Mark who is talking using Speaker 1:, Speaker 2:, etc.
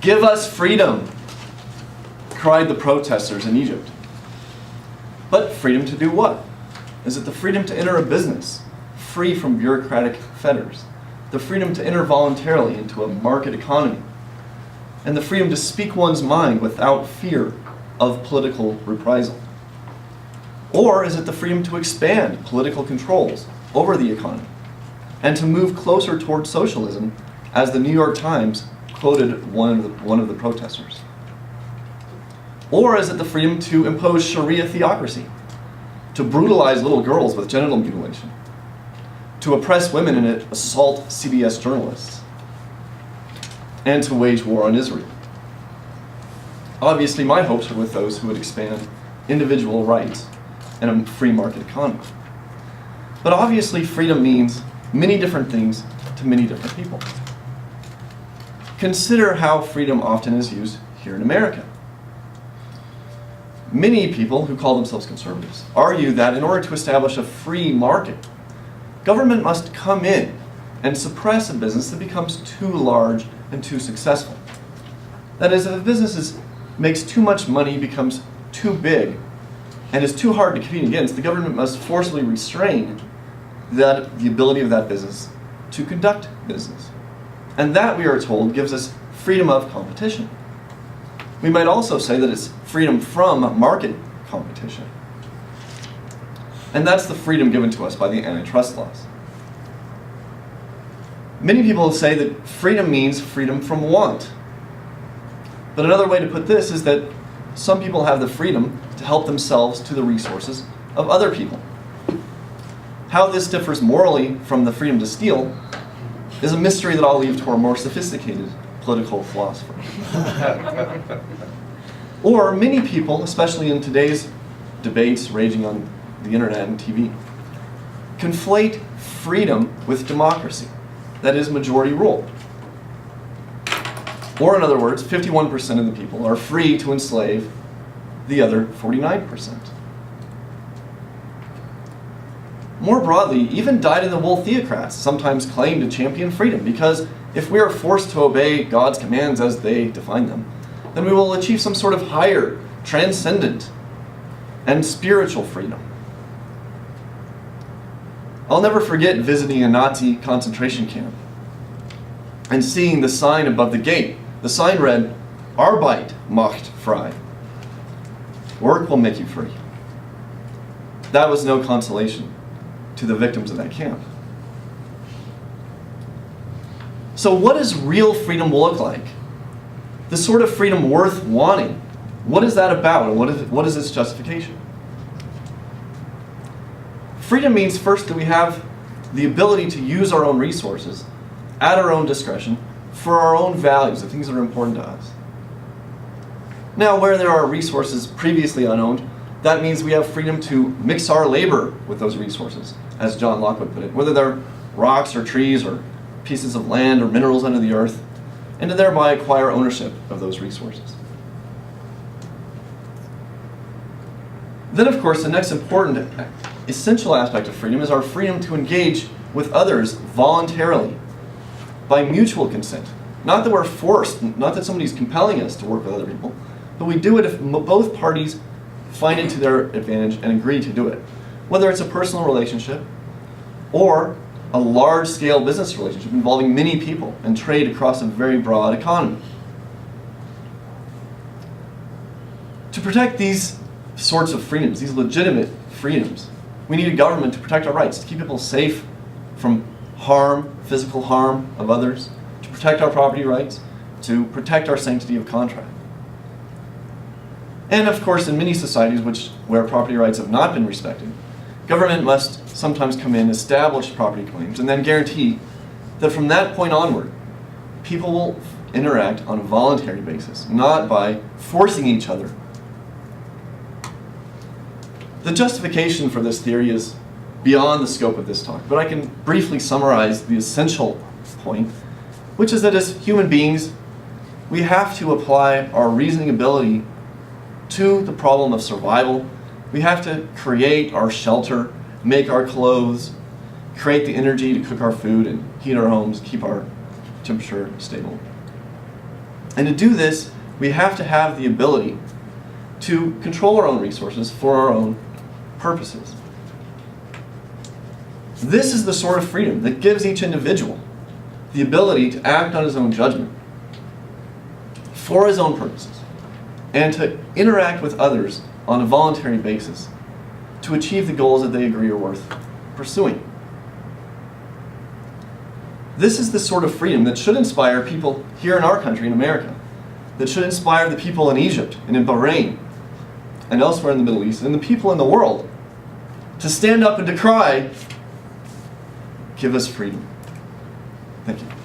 Speaker 1: "Give us freedom," cried the protesters in Egypt. But freedom to do what? Is it the freedom to enter a business, free from bureaucratic fetters? The freedom to enter voluntarily into a market economy? And the freedom to speak one's mind without fear of political reprisal? Or is it the freedom to expand political controls over the economy and to move closer towards socialism, as the New York Times quoted one of the protesters? Or is it the freedom to impose Sharia theocracy, to brutalize little girls with genital mutilation, to oppress women and assault CBS journalists, and to wage war on Israel? Obviously, my hopes are with those who would expand individual rights and a free market economy. But obviously, freedom means many different things to many different people. Consider how freedom often is used here in America. Many people who call themselves conservatives argue that in order to establish a free market, government must come in and suppress a business that becomes too large and too successful. That is, if a business makes too much money, becomes too big, and is too hard to compete against, the government must forcibly restrain the ability of that business to conduct business. And that, we are told, gives us freedom of competition. We might also say that it's freedom from market competition. And that's the freedom given to us by the antitrust laws. Many people say that freedom means freedom from want. But another way to put this is that some people have the freedom to help themselves to the resources of other people. How this differs morally from the freedom to steal is a mystery that I'll leave to our more sophisticated political philosopher. Or many people, especially in today's debates raging on the internet and TV, conflate freedom with democracy, that is, majority rule. Or in other words, 51% of the people are free to enslave the other 49%. More broadly, even dyed-in-the-wool theocrats sometimes claim to champion freedom, because if we are forced to obey God's commands as they define them, then we will achieve some sort of higher, transcendent, and spiritual freedom. I'll never forget visiting a Nazi concentration camp and seeing the sign above the gate. The sign read, "Arbeit macht frei." Work will make you free. That was no consolation to the victims of that camp. So what does real freedom look like? The sort of freedom worth wanting. What is that about, and what is its justification? Freedom means first that we have the ability to use our own resources at our own discretion for our own values, the things that are important to us. Now, where there are resources previously unowned, that means we have freedom to mix our labor with those resources, as John Locke would put it, whether they're rocks or trees or pieces of land or minerals under the earth, and to thereby acquire ownership of those resources. Then, of course, the next important, essential aspect of freedom is our freedom to engage with others voluntarily, by mutual consent. Not that we're forced, not that somebody's compelling us to work with other people, but we do it if both parties find it to their advantage and agree to do it. Whether it's a personal relationship or a large-scale business relationship involving many people and trade across a very broad economy. To protect these sorts of freedoms, these legitimate freedoms, we need a government to protect our rights, to keep people safe from harm, physical harm of others, to protect our property rights, to protect our sanctity of contract. And of course, in many societies where property rights have not been respected, government must sometimes come in, establish property claims, and then guarantee that from that point onward, people will interact on a voluntary basis, not by forcing each other. The justification for this theory is beyond the scope of this talk, but I can briefly summarize the essential point, which is that as human beings, we have to apply our reasoning ability to the problem of survival. We have to create our shelter, make our clothes, create the energy to cook our food and heat our homes, keep our temperature stable. And to do this, we have to have the ability to control our own resources for our own purposes. This is the sort of freedom that gives each individual the ability to act on his own judgment for his own purposes and to interact with others on a voluntary basis to achieve the goals that they agree are worth pursuing. This is the sort of freedom that should inspire people here in our country, in America, that should inspire the people in Egypt and in Bahrain and elsewhere in the Middle East and the people in the world to stand up and to cry, "Give us freedom." Thank you.